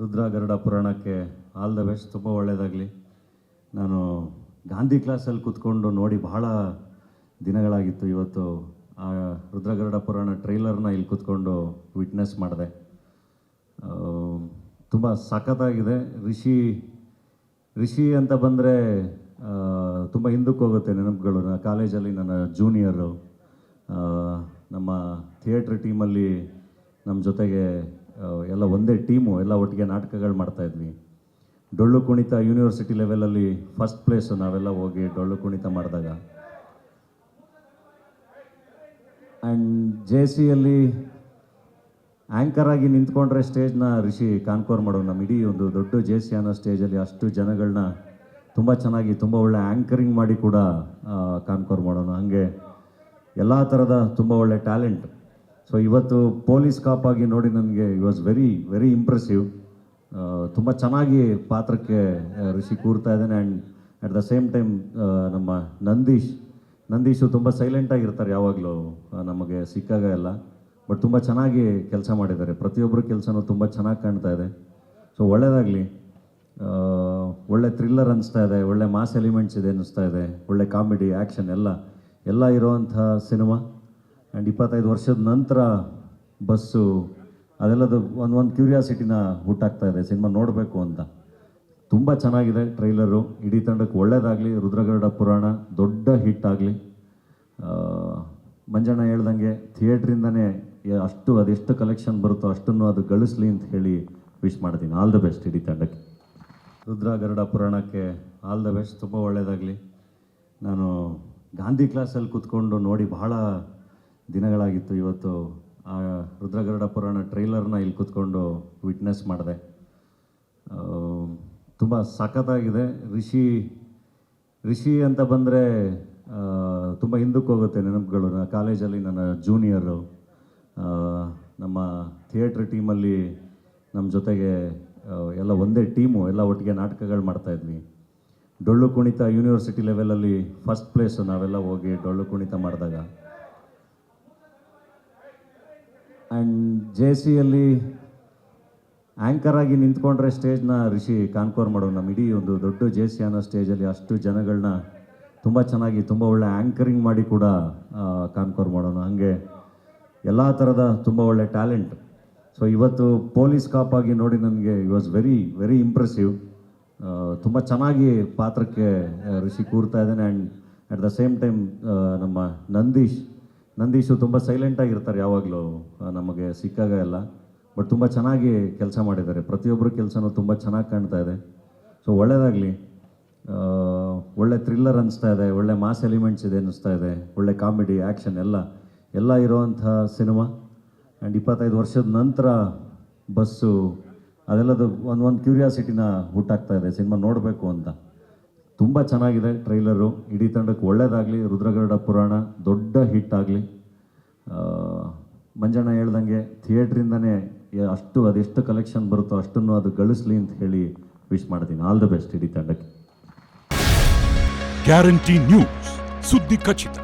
ರುದ್ರ ಗರುಡ ಪುರಾಣಕ್ಕೆ all the best. ತುಂಬ ಒಳ್ಳೆಯದಾಗಲಿ. ನಾನು ಗಾಂಧಿ ಕ್ಲಾಸಲ್ಲಿ ಕೂತ್ಕೊಂಡು ನೋಡಿ ಬಹಳ ದಿನಗಳಾಗಿತ್ತು. ಇವತ್ತು ಆ ರುದ್ರ ಗರುಡ ಪುರಾಣ ಟ್ರೈಲರ್ನ ಇಲ್ಲಿ ಕೂತ್ಕೊಂಡು ವಿಟ್ನೆಸ್ ಮಾಡಿದೆ. ತುಂಬ ಸಖತ್ತಾಗಿದೆ. ರಿಷಿ ಅಂತ ಬಂದರೆ ತುಂಬ ಹಿಂದಕ್ಕೆ ಹೋಗುತ್ತೆ ನೆನಪುಗಳು. ನಾನು ಕಾಲೇಜಲ್ಲಿ ನನ್ನ ಜೂನಿಯರು, ನಮ್ಮ ಥಿಯೇಟ್ರ್ ಟೀಮಲ್ಲಿ ನಮ್ಮ ಜೊತೆಗೆ ಎಲ್ಲ ಒಂದೇ ಟೀಮು, ಎಲ್ಲ ಒಟ್ಟಿಗೆ ನಾಟಕಗಳು ಮಾಡ್ತಾಯಿದ್ವಿ. ಡೊಳ್ಳು ಕುಣಿತ ಯೂನಿವರ್ಸಿಟಿ ಲೆವೆಲಲ್ಲಿ ಫಸ್ಟ್ ಪ್ಲೇಸು ನಾವೆಲ್ಲ ಹೋಗಿ ಡೊಳ್ಳು ಕುಣಿತ ಮಾಡಿದಾಗ. ಆ್ಯಂಡ್ JCಯಲ್ಲಿ ಆ್ಯಂಕರ್ ಆಗಿ ನಿಂತ್ಕೊಂಡ್ರೆ ಸ್ಟೇಜ್ನ ರಿಷಿ ಕಾನ್ಕೋರ್ ಮಾಡೋ. ನಮ್ಮ ಇಡೀ ಒಂದು ದೊಡ್ಡ JC ಅನ್ನೋ ಸ್ಟೇಜಲ್ಲಿ ಅಷ್ಟು ಜನಗಳನ್ನ ತುಂಬ ಚೆನ್ನಾಗಿ ತುಂಬ ಒಳ್ಳೆ ಆ್ಯಂಕರಿಂಗ್ ಮಾಡಿ ಕೂಡ ಕಾನ್ಕೋರ್ ಮಾಡೋಣ. ಹಾಗೆ ಎಲ್ಲ ಥರದ ತುಂಬ ಒಳ್ಳೆ ಟ್ಯಾಲೆಂಟ್. ಸೊ ಇವತ್ತು ಪೊಲೀಸ್ ಕಾಪ್ ಆಗಿ ನೋಡಿ ನನಗೆ it was very very impressive. ತುಂಬ ಚೆನ್ನಾಗಿ ಪಾತ್ರಕ್ಕೆ ರಿಷಿ ಕೂರ್ತಾ ಇದ್ದಾನೆ. And at the same time ನಮ್ಮ ನಂದೀಶು ತುಂಬ ಸೈಲೆಂಟಾಗಿರ್ತಾರೆ ಯಾವಾಗಲೂ ನಮಗೆ ಸಿಕ್ಕಾಗ ಎಲ್ಲ. ಬಟ್ ತುಂಬ ಚೆನ್ನಾಗಿ ಕೆಲಸ ಮಾಡಿದ್ದಾರೆ. ಪ್ರತಿಯೊಬ್ಬರ ಕೆಲಸನೂ ತುಂಬ ಚೆನ್ನಾಗಿ ಕಾಣ್ತಾ ಇದೆ. ಸೊ ಒಳ್ಳೆಯದಾಗಲಿ. ಒಳ್ಳೆ ಥ್ರಿಲ್ಲರ್ ಅನಿಸ್ತಾ ಇದೆ, ಒಳ್ಳೆ ಮಾಸ್ ಎಲಿಮೆಂಟ್ಸ್ ಇದೆ ಅನ್ನಿಸ್ತಾ ಇದೆ, ಒಳ್ಳೆ ಕಾಮಿಡಿ ಆ್ಯಕ್ಷನ್ ಎಲ್ಲ ಇರೋವಂಥ ಸಿನಿಮಾ. ಆ್ಯಂಡ್ 25 ವರ್ಷದ ನಂತರ ಬಸ್ಸು ಅದೆಲ್ಲದು ಒಂದು ಕ್ಯೂರಿಯಾಸಿಟಿನ ಹುಟ್ಟಾಗ್ತಾ ಇದೆ ಸಿನಿಮಾ ನೋಡಬೇಕು ಅಂತ. ತುಂಬ ಚೆನ್ನಾಗಿದೆ ಟ್ರೈಲರು. ಇಡೀ ತಂಡಕ್ಕೆ ಒಳ್ಳೆಯದಾಗಲಿ. ರುದ್ರಗರುಡ ಪುರಾಣ ದೊಡ್ಡ ಹಿಟ್ ಆಗಲಿ. ಮಂಜಣ್ಣ ಹೇಳ್ದಂಗೆ ಥಿಯೇಟ್ರಿಂದನೇ ಅದೆಷ್ಟು ಕಲೆಕ್ಷನ್ ಬರುತ್ತೋ ಅಷ್ಟನ್ನು ಅದು ಗಳಿಸ್ಲಿ ಅಂತ ಹೇಳಿ ವಿಶ್ ಮಾಡ್ತೀನಿ. ಆಲ್ ದ ಬೆಸ್ಟ್ ಇಡೀ ತಂಡಕ್ಕೆ. ರುದ್ರ ಗರುಡ ಪುರಾಣಕ್ಕೆ ಆಲ್ ದ ಬೆಸ್ಟ್. ತುಂಬ ಒಳ್ಳೆಯದಾಗಲಿ. ನಾನು ಗಾಂಧಿ ಕ್ಲಾಸಲ್ಲಿ ಕೂತ್ಕೊಂಡು ನೋಡಿ ಬಹಳ ದಿನಗಳಾಗಿತ್ತು. ಇವತ್ತು ಆ ರುದ್ರ ಗರುಡ ಪುರಾಣ ಟ್ರೈಲರ್ನ ಇಲ್ಲಿ ಕೂತ್ಕೊಂಡು ವಿಟ್ನೆಸ್ ಮಾಡಿದೆ. ತುಂಬ ಸಖತ್ತಾಗಿದೆ. ರಿಷಿ ಅಂತ ಬಂದರೆ ತುಂಬ ಹಿಂದಕ್ಕೆ ಹೋಗುತ್ತೆ ನೆನಪುಗಳು. ನಾನು ಕಾಲೇಜಲ್ಲಿ ನನ್ನ ಜೂನಿಯರು, ನಮ್ಮ ಥಿಯೇಟ್ರ್ ಟೀಮಲ್ಲಿ ನಮ್ಮ ಜೊತೆಗೆ ಎಲ್ಲ ಒಂದೇ ಟೀಮು, ಎಲ್ಲ ಒಟ್ಟಿಗೆ ನಾಟಕಗಳು ಮಾಡ್ತಾಯಿದ್ವಿ. ಡೊಳ್ಳು ಕುಣಿತ ಯೂನಿವರ್ಸಿಟಿ ಲೆವೆಲಲ್ಲಿ ಫಸ್ಟ್ ಪ್ಲೇಸು ನಾವೆಲ್ಲ ಹೋಗಿ ಡೊಳ್ಳು ಕುಣಿತ ಮಾಡಿದಾಗ. ಆ್ಯಂಡ್ JCಯಲ್ಲಿ ಆ್ಯಂಕರ್ ಆಗಿ ನಿಂತ್ಕೊಂಡ್ರೆ ಸ್ಟೇಜ್ನ ರಿಷಿ ಕಾನ್ಕೋರ್ ಮಾಡೋ. ನಮ್ಮ ಇಡೀ ಒಂದು ದೊಡ್ಡ JC ಅನ್ನೋ ಸ್ಟೇಜಲ್ಲಿ ಅಷ್ಟು ಜನಗಳನ್ನ ತುಂಬ ಚೆನ್ನಾಗಿ ತುಂಬ ಒಳ್ಳೆ ಆ್ಯಂಕರಿಂಗ್ ಮಾಡಿ ಕೂಡ ಕಾನ್ಕೋರ್ ಮಾಡೋಣ. ಹಾಗೆ ಎಲ್ಲ ಥರದ ತುಂಬ ಒಳ್ಳೆ ಟ್ಯಾಲೆಂಟ್. ಸೊ ಇವತ್ತು ಪೊಲೀಸ್ ಕಾಪ್ ಆಗಿ ನೋಡಿ ನನಗೆ it was very very impressive. ತುಂಬ ಚೆನ್ನಾಗಿ ಪಾತ್ರಕ್ಕೆ ರಿಷಿ ಕೂರ್ತಾ ಇದ್ದಾನೆ. And at the same time ನಮ್ಮ ನಂದೀಶು ತುಂಬ ಸೈಲೆಂಟಾಗಿರ್ತಾರೆ ಯಾವಾಗಲೂ ನಮಗೆ ಸಿಕ್ಕಾಗ ಎಲ್ಲ. ಬಟ್ ತುಂಬ ಚೆನ್ನಾಗಿ ಕೆಲಸ ಮಾಡಿದ್ದಾರೆ. ಪ್ರತಿಯೊಬ್ಬರ ಕೆಲಸನೂ ತುಂಬ ಚೆನ್ನಾಗಿ ಕಾಣ್ತಾ ಇದೆ. ಸೊ ಒಳ್ಳೆಯದಾಗಲಿ. ಒಳ್ಳೆ ಥ್ರಿಲ್ಲರ್ ಅನಿಸ್ತಾ ಇದೆ, ಒಳ್ಳೆ ಮಾಸ್ ಎಲಿಮೆಂಟ್ಸ್ ಇದೆ ಅನ್ನಿಸ್ತಾ ಇದೆ, ಒಳ್ಳೆ ಕಾಮಿಡಿ ಆ್ಯಕ್ಷನ್ ಎಲ್ಲ ಇರೋವಂಥ ಸಿನಿಮಾ. ಆ್ಯಂಡ್ 25 ವರ್ಷದ ನಂತರ ಬಸ್ಸು ಅದೆಲ್ಲದು ಒಂದು ಕ್ಯೂರಿಯಾಸಿಟಿನ ಹುಟ್ಟಾಗ್ತಾ ಇದೆ ಸಿನಿಮಾ ನೋಡಬೇಕು ಅಂತ. ತುಂಬ ಚೆನ್ನಾಗಿದೆ ಟ್ರೈಲರು. ಇಡೀ ತಂಡಕ್ಕೆ ಒಳ್ಳೆಯದಾಗಲಿ. ರುದ್ರಗರುಡ ಪುರಾಣ ದೊಡ್ಡ ಹಿಟ್ ಆಗಲಿ. ಮಂಜಣ್ಣ ಹೇಳ್ದಂಗೆ ಥಿಯೇಟ್ರಿಂದನೇ ಅದೆಷ್ಟು ಕಲೆಕ್ಷನ್ ಬರುತ್ತೋ ಅಷ್ಟನ್ನು ಅದು ಗಳಿಸ್ಲಿ ಅಂತ ಹೇಳಿ ವಿಶ್ ಮಾಡ್ತೀನಿ. ಆಲ್ ದ ಬೆಸ್ಟ್ ಇಡೀ ತಂಡಕ್ಕೆ. ಗ್ಯಾರಂಟಿ ನ್ಯೂಸ್, ಸುದ್ದಿ ಖಚಿತ,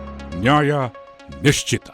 ನ್ಯಾಯ ನಿಶ್ಚಿತ.